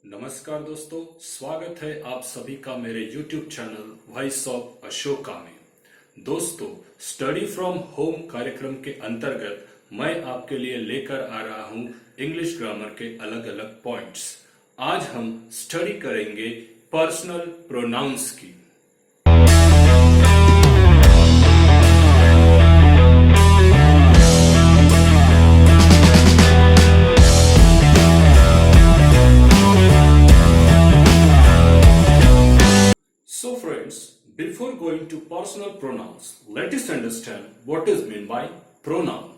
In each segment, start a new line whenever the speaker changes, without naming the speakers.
नमस्कार दोस्तों, स्वागत है आप सभी का मेरे YouTube channel voice of Ashoka में। दोस्तों, स्टडी फ्रॉम होम कार्यक्रम के अंतर्गत मैं आपके लिए लेकर आ रहा हूं इंग्लिश ग्रामर के अलग अलग पॉइंट्स। आज हम स्टडी करेंगे पर्सनल प्रोनाउंस की। So friends, before going to personal pronouns, let us understand what is meant by pronoun.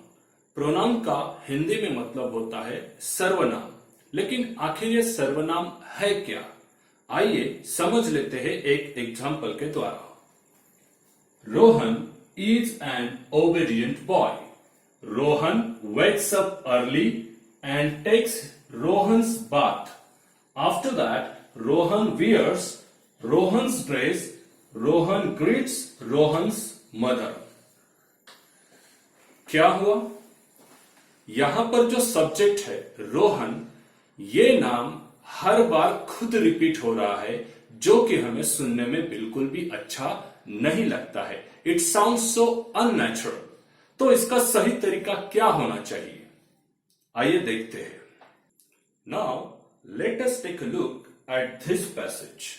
Pronoun का हिंदी में मतलब होता है सर्वनाम, लेकिन आखिर ये सर्वनाम है क्या? आइए समझ लेते हैं एक एग्जाम्पल के द्वारा। Rohan is an obedient boy. Rohan wakes up early and takes Rohan's bath. After that, Rohan wears Rohan's dress. Rohan greets Rohan's mother. क्या हुआ? यहां पर जो सब्जेक्ट है रोहन, ये नाम हर बार खुद रिपीट हो रहा है, जो कि हमें सुनने में बिल्कुल भी अच्छा नहीं लगता है। It sounds so unnatural. तो इसका सही तरीका क्या होना चाहिए? आइए देखते हैं। Now let us take a look at this passage.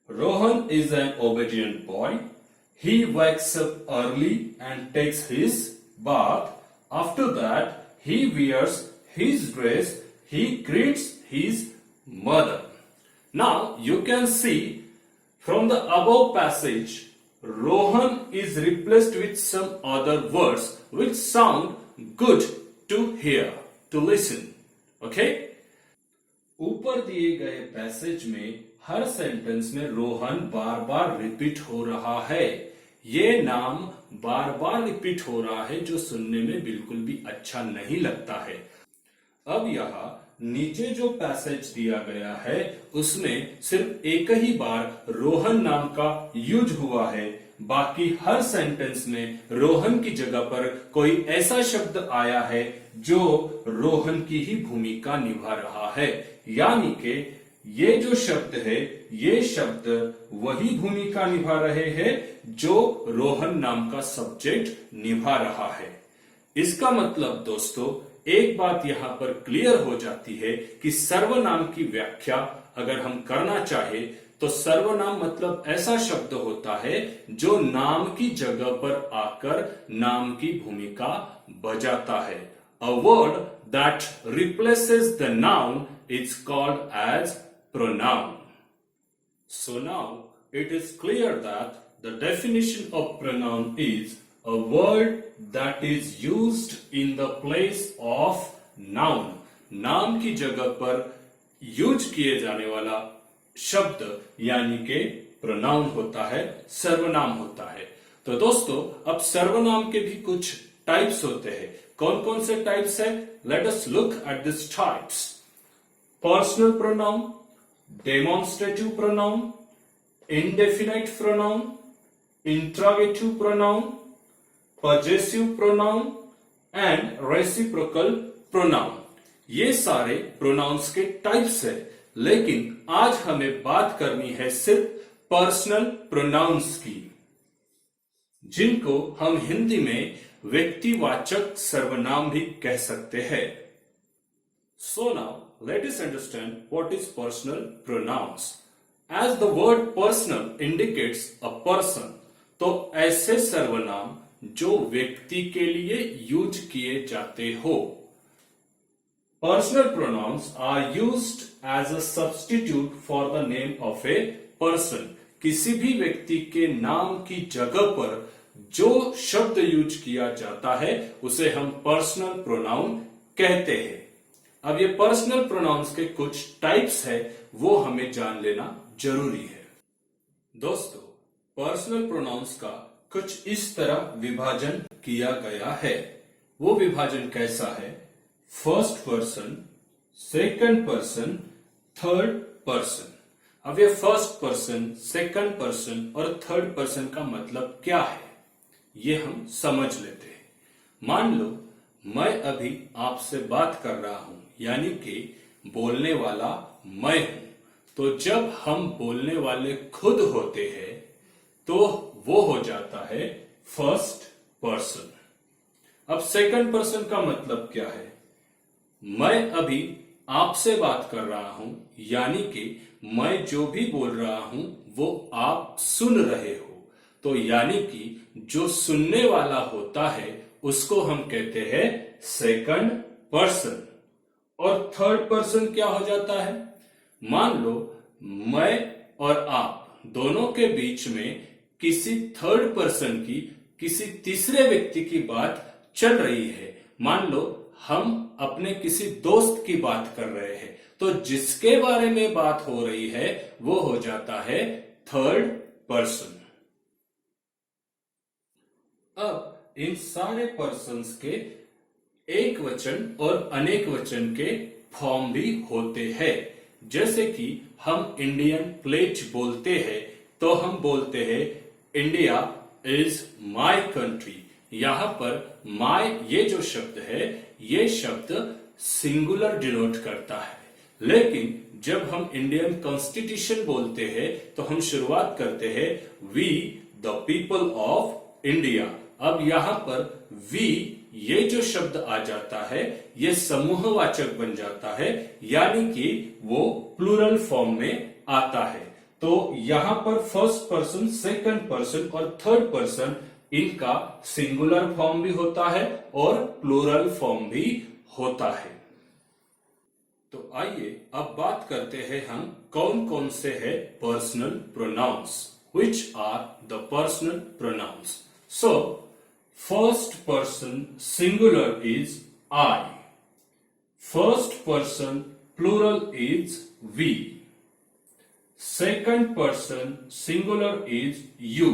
Rohan is an obedient boy. He wakes up early and takes his bath. After that, he wears his dress. He greets his mother. Now, you can see from the above passage, Rohan is replaced with some other words which sound good to hear, to listen. Okay? ऊपर दिए गए passage में हर sentence में रोहन बार बार repeat हो रहा है। ये नाम बार बार रिपीट हो रहा है, जो सुनने में बिल्कुल भी अच्छा नहीं लगता है। अब यहाँ नीचे जो पैसेज दिया गया है, उसमें सिर्फ एक ही बार रोहन नाम का यूज हुआ है। बाकी हर सेंटेंस में रोहन की जगह पर कोई ऐसा शब्द आया है जो रोहन की ही भूमिका निभा रहा है। यानी कि ये जो शब्द है, ये शब्द वही भूमिका निभा रहे हैं जो रोहन नाम का सब्जेक्ट निभा रहा है। इसका मतलब दोस्तों, एक बात यहां पर क्लियर हो जाती है कि सर्वनाम की व्याख्या अगर हम करना चाहे तो सर्वनाम मतलब ऐसा शब्द होता है जो नाम की जगह पर आकर नाम की भूमिका बजाता है। A word that replaces the noun is called as pronoun. So now it is clear that the definition of pronoun is a word that is used in the place of noun. नाम की जगह पर use किए जाने वाला शब्द यानी कि प्रोनाउन होता है, सर्वनाम होता है। तो दोस्तों, अब सर्वनाम के भी कुछ टाइप्स होते हैं। कौन कौन से टाइप्स है? Let us look at this types. Personal pronoun, demonstrative pronoun, indefinite pronoun, interrogative pronoun, possessive pronoun and reciprocal pronoun। ये सारे प्रोनाउंस के टाइप्स है, लेकिन आज हमें बात करनी है सिर्फ पर्सनल प्रोनाउंस की, जिनको हम हिंदी में व्यक्तिवाचक सर्वनाम भी कह सकते हैं। So now let us understand what is personal pronouns. As the word personal indicates a person, तो ऐसे सर्वनाम जो व्यक्ति के लिए यूज किए जाते हो। Personal pronouns are used as a substitute for the name of a person. किसी भी व्यक्ति के नाम की जगह पर जो शब्द यूज किया जाता है, उसे हम पर्सनल प्रोनाउन कहते हैं। अब ये पर्सनल प्रोनाउंस के कुछ टाइप्स है, वो हमें जान लेना जरूरी है। दोस्तों, पर्सनल प्रोनाउंस का कुछ इस तरह विभाजन किया गया है। वो विभाजन कैसा है? First person, second person, third person. अब ये फर्स्ट पर्सन, सेकंड पर्सन और थर्ड पर्सन का मतलब क्या है, ये हम समझ लेते हैं। मान लो मैं अभी आपसे बात कर रहा हूं, यानी कि बोलने वाला मैं हूं। तो जब हम बोलने वाले खुद होते हैं तो वो हो जाता है फर्स्ट पर्सन। अब सेकंड पर्सन का मतलब क्या है? मैं अभी आपसे बात कर रहा हूं, यानी कि मैं जो भी बोल रहा हूं वो आप सुन रहे हो। तो यानी कि जो सुनने वाला होता है उसको हम कहते हैं सेकंड पर्सन। और थर्ड पर्सन क्या हो जाता है? मान लो मैं और आप दोनों के बीच में किसी थर्ड पर्सन की, किसी तीसरे व्यक्ति की बात चल रही है। मान लो हम अपने किसी दोस्त की बात कर रहे हैं, तो जिसके बारे में बात हो रही है वो हो जाता है थर्ड पर्सन। अब इन सारे पर्सन्स के एक वचन और अनेक वचन के फॉर्म भी होते हैं। जैसे कि हम इंडियन प्लेज बोलते हैं तो हम बोलते हैं इंडिया इज माय कंट्री। यहां पर माय ये जो शब्द है ये शब्द सिंगुलर डिनोट करता है। लेकिन जब हम इंडियन कॉन्स्टिट्यूशन बोलते हैं तो हम शुरुआत करते हैं we the people of India. अब यहां पर वी ये जो शब्द आ जाता है ये समूहवाचक बन जाता है, यानी कि वो प्लूरल फॉर्म में आता है। तो यहां पर फर्स्ट पर्सन, सेकंड पर्सन और थर्ड पर्सन इनका सिंगुलर फॉर्म भी होता है और प्लूरल फॉर्म भी होता है। तो आइए अब बात करते हैं हम कौन कौन से है personal pronouns. Which are the personal pronouns? So, first person singular is I. First person plural is we. Second person singular is you.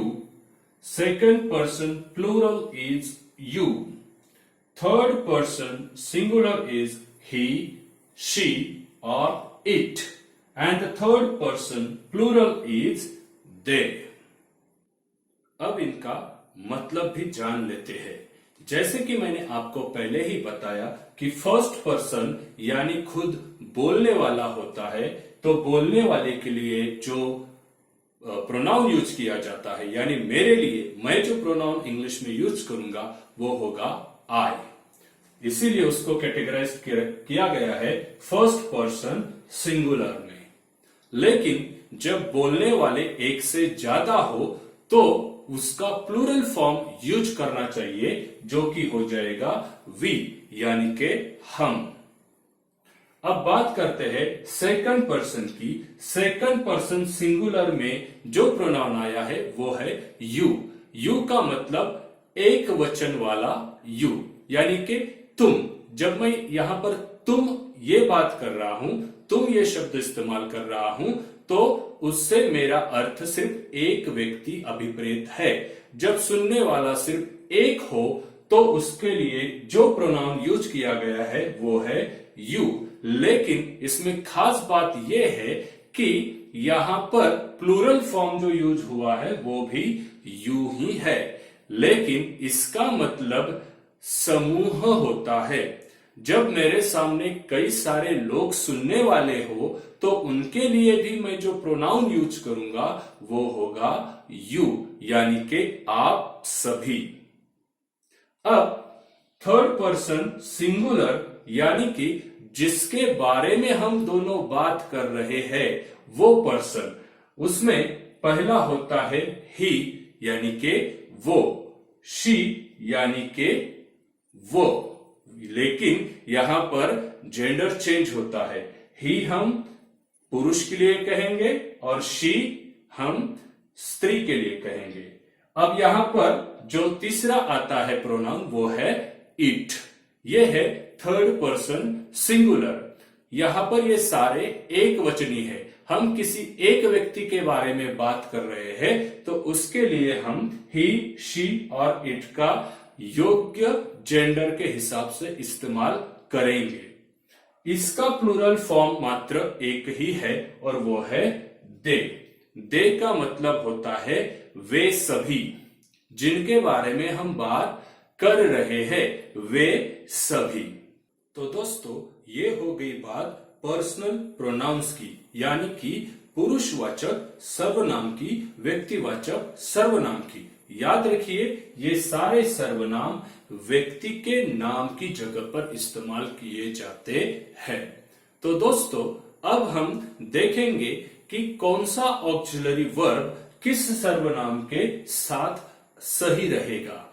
Second person plural is you. Third person singular is he, she or it. And the third person plural is they. अब इनका मतलब भी जान लेते हैं। जैसे कि मैंने आपको पहले ही बताया कि फर्स्ट पर्सन यानी खुद बोलने वाला होता है, तो बोलने वाले के लिए जो प्रोनाउन यूज किया जाता है, यानी मेरे लिए मैं जो प्रोनाउन इंग्लिश में यूज करूंगा वो होगा आई। इसीलिए उसको कैटेगराइज किया गया है फर्स्ट पर्सन सिंगुलर में। लेकिन जब बोलने वाले एक से ज्यादा हो तो उसका प्लूरल फॉर्म यूज करना चाहिए, जो कि हो जाएगा वी, यानी के हम। अब बात करते हैं सेकंड पर्सन की। सेकंड पर्सन सिंगुलर में जो प्रोनाउन आया है वो है यू। यू का मतलब एक वचन वाला यू, यानी कि तुम। जब मैं यहां पर तुम ये बात कर रहा हूं, तुम ये शब्द इस्तेमाल कर रहा हूं, तो उससे मेरा अर्थ सिर्फ एक व्यक्ति अभिप्रेत है। जब सुनने वाला सिर्फ एक हो तो उसके लिए जो प्रोनाउन यूज किया गया है वो है यू। लेकिन इसमें खास बात यह है कि यहां पर प्लूरल फॉर्म जो यूज हुआ है वो भी यू ही है, लेकिन इसका मतलब समूह होता है। जब मेरे सामने कई सारे लोग सुनने वाले हो तो उनके लिए भी मैं जो प्रोनाउन यूज करूंगा वो होगा यू, यानी कि आप सभी। अब थर्ड पर्सन सिंगुलर यानी कि जिसके बारे में हम दोनों बात कर रहे हैं वो पर्सन, उसमें पहला होता है ही यानी के वो, शी यानी के वो। लेकिन यहां पर जेंडर चेंज होता है। ही हम पुरुष के लिए कहेंगे और शी हम स्त्री के लिए कहेंगे। अब यहां पर जो तीसरा आता है प्रोनाउन वो है इट। ये है थर्ड पर्सन सिंगुलर। यहां पर ये सारे एक वचनी है। हम किसी एक व्यक्ति के बारे में बात कर रहे हैं तो उसके लिए हम ही, शी और इट का योग्य जेंडर के हिसाब से इस्तेमाल करेंगे। इसका प्लूरल फॉर्म मात्र एक ही है और वो है दे। दे का मतलब होता है वे सभी, जिनके बारे में हम बात कर रहे हैं वे सभी। तो दोस्तों ये हो गई बात पर्सनल प्रोनाउंस की, यानी कि पुरुषवाचक सर्वनाम की, व्यक्तिवाचक सर्वनाम की। याद रखिए, ये सारे सर्वनाम व्यक्ति के नाम की जगह पर इस्तेमाल किए जाते हैं। तो दोस्तों, अब हम देखेंगे कि कौन सा ऑक्सिलरी वर्ब किस सर्वनाम के साथ सही रहेगा।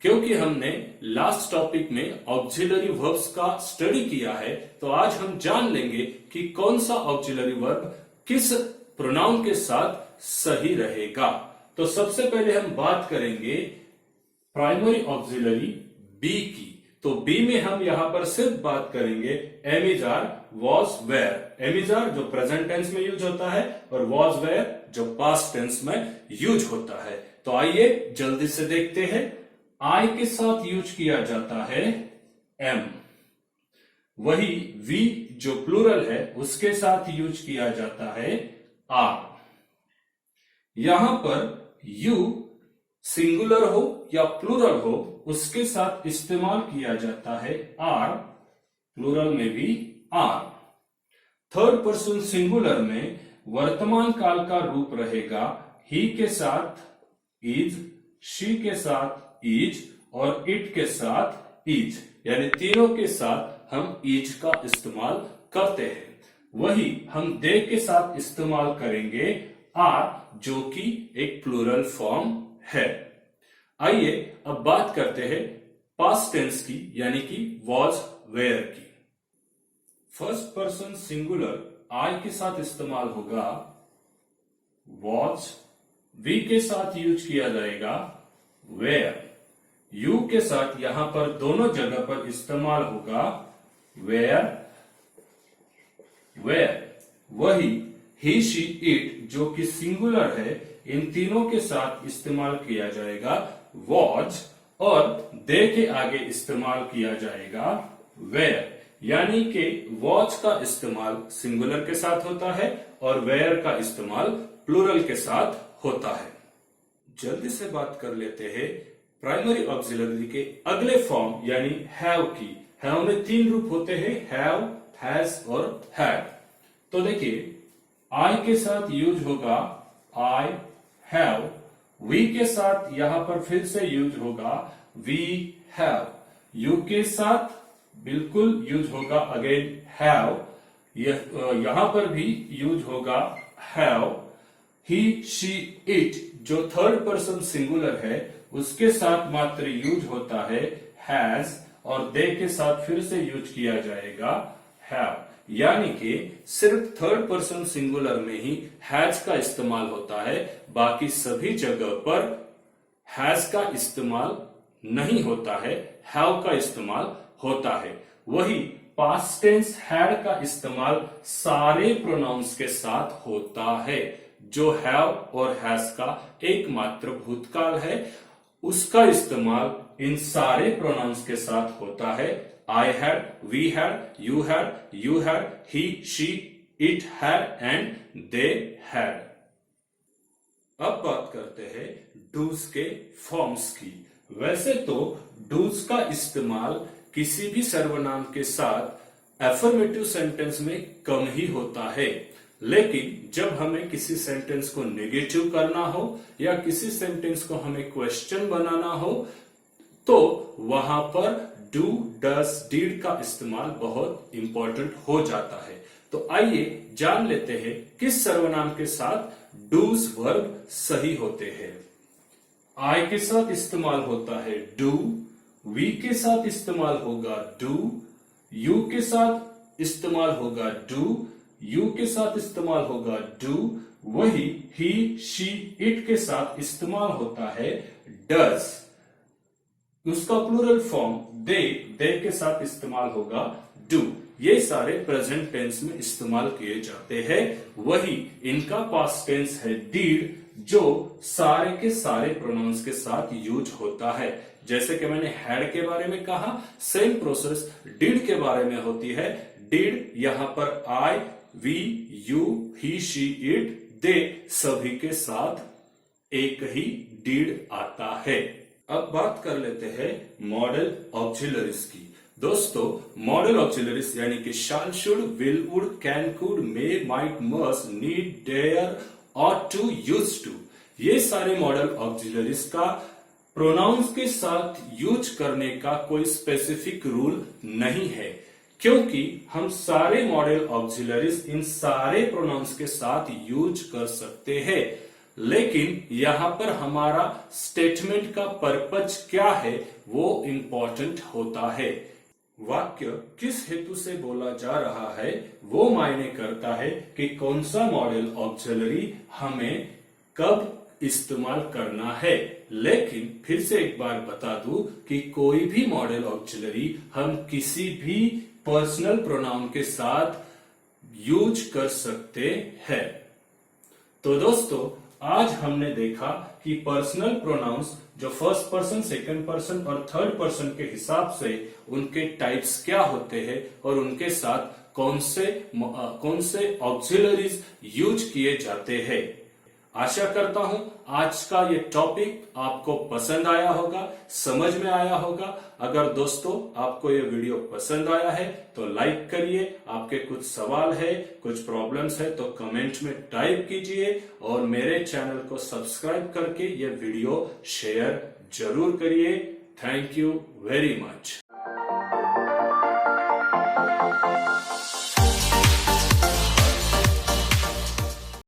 क्योंकि हमने लास्ट टॉपिक में ऑक्सिलरी वर्ब्स का स्टडी किया है, तो आज हम जान लेंगे कि कौन सा ऑक्सिलरी वर्ब किस प्रोनाउन के साथ सही रहेगा। तो सबसे पहले हम बात करेंगे प्राइमरी ऑक्सिलरी बी की। तो बी में हम यहां पर सिर्फ बात करेंगे am is are, was, were. Am is are जो प्रेजेंट टेंस में यूज होता है और वॉज, वेयर जो पास्ट टेंस में यूज होता है। तो आइए जल्दी से देखते हैं। आई के साथ यूज किया जाता है एम, वही वी जो प्लूरल है उसके साथ यूज किया जाता है आर। यहां पर यू सिंगुलर हो या प्लूरल हो उसके साथ इस्तेमाल किया जाता है आर, प्लूरल में भी आर। थर्ड पर्सन सिंगुलर में वर्तमान काल का रूप रहेगा ही के साथ इज, शी के साथ इज और इट के साथ इज, यानी तीनों के साथ हम इज का इस्तेमाल करते हैं। वही हम दे के साथ इस्तेमाल करेंगे आर, जो कि एक प्लूरल फॉर्म है। आइए अब बात करते हैं पास्ट टेंस की, यानी कि वॉज, वेयर की। फर्स्ट पर्सन सिंगुलर आई के साथ इस्तेमाल होगा वॉज, वी के साथ यूज किया जाएगा वेयर, यू के साथ यहां पर दोनों जगह पर इस्तेमाल होगा वेयर, वेयर। वही ही, शी, इट जो कि सिंगुलर है, इन तीनों के साथ इस्तेमाल किया जाएगा वॉज, और दे के आगे इस्तेमाल किया जाएगा वेयर। यानी कि वॉच का इस्तेमाल सिंगुलर के साथ होता है और वेयर का इस्तेमाल प्लूरल के साथ होता है। जल्दी से बात कर लेते हैं प्राइमरी ऑक्सिलरी के अगले फॉर्म यानी हैव की। हैव में तीन रूप होते हैं, हैव, हैज और हैड। तो देखिए, आई के साथ यूज होगा आई हैव, वी के साथ यहां पर फिर से यूज होगा वी हैव, यू के साथ बिल्कुल यूज होगा अगेन हैव, यहां पर भी यूज होगा हैव। ही, शी, इट जो थर्ड पर्सन सिंगुलर है उसके साथ मात्र यूज होता है हैज, और दे के साथ फिर से यूज किया जाएगा हैव। यानी कि सिर्फ थर्ड पर्सन सिंगुलर में ही हैज का इस्तेमाल होता है, बाकी सभी जगह पर हैज का इस्तेमाल नहीं होता है, हैव का इस्तेमाल होता है। वही पास्ट टेंस हैड का इस्तेमाल सारे प्रोनाउंस के साथ होता है। जो हैव और हैज का एकमात्र भूतकाल है, उसका इस्तेमाल इन सारे प्रोनाउंस के साथ होता है। I had, we had, you had, he, she, it had and they had। अब बात करते हैं डूज के फॉर्म्स की। वैसे तो डूज का इस्तेमाल किसी भी सर्वनाम के साथ एफर्मेटिव सेंटेंस में कम ही होता है, लेकिन जब हमें किसी सेंटेंस को नेगेटिव करना हो या किसी सेंटेंस को हमें क्वेश्चन बनाना हो, तो वहां पर डू, डस, डीड का इस्तेमाल बहुत इंपॉर्टेंट हो जाता है। तो आइए जान लेते हैं किस सर्वनाम के साथ डूज वर्ब सही होते हैं। आई के साथ इस्तेमाल होता है डू, वी के साथ इस्तेमाल होगा डू, यू के साथ इस्तेमाल होगा डू, यू के साथ इस्तेमाल होगा डू। वही ही, शी, इट के साथ इस्तेमाल होता है डज। उसका प्लूरल फॉर्म दे के साथ इस्तेमाल होगा डू। ये सारे प्रेजेंट टेंस में इस्तेमाल किए जाते हैं। वही इनका पास्ट टेंस है डीड, जो सारे के सारे प्रोनाउंस के साथ यूज होता है। जैसे कि मैंने हैड के बारे में कहा, सेम प्रोसेस डीड के बारे में होती है। डीड यहां पर I, we, you, he, she, it, they सभी के साथ एक ही डीड आता है। अब बात कर लेते हैं मॉडल ऑक्सिलरीज की। दोस्तों, मॉडल ऑक्सिलरीज यानी कि shall, should, will, would, can, could, may, might, must, need, dare, ought to, used to, ये सारे मॉडल ऑक्सिलरीज का प्रोनाउंस के साथ यूज करने का कोई स्पेसिफिक रूल नहीं है, क्योंकि हम सारे मॉडल ऑक्सिलरीज इन सारे प्रोनाउंस के साथ यूज कर सकते हैं। लेकिन यहां पर हमारा स्टेटमेंट का पर्पज क्या है वो इंपॉर्टेंट होता है। वाक्य किस हेतु से बोला जा रहा है वो मायने करता है कि कौन सा मॉडल ऑक्सिलरी हमें कब इस्तेमाल करना है। लेकिन फिर से एक बार बता दूं कि कोई भी मॉडल ऑक्सिलरी हम किसी भी पर्सनल प्रोनाउन के साथ यूज कर सकते हैं। तो दोस्तों, आज हमने देखा कि पर्सनल प्रोनाउंस जो फर्स्ट पर्सन, सेकंड पर्सन और थर्ड पर्सन के हिसाब से उनके टाइप्स क्या होते हैं और उनके साथ कौन से ऑक्सिलरीज यूज किए जाते हैं। आशा करता हूं आज का ये टॉपिक आपको पसंद आया होगा, समझ में आया होगा। अगर दोस्तों आपको ये वीडियो पसंद आया है तो लाइक करिए, आपके कुछ सवाल है, कुछ प्रॉब्लम्स है तो कमेंट में टाइप कीजिए और मेरे चैनल को सब्सक्राइब करके ये वीडियो शेयर जरूर करिए। Thank you very much.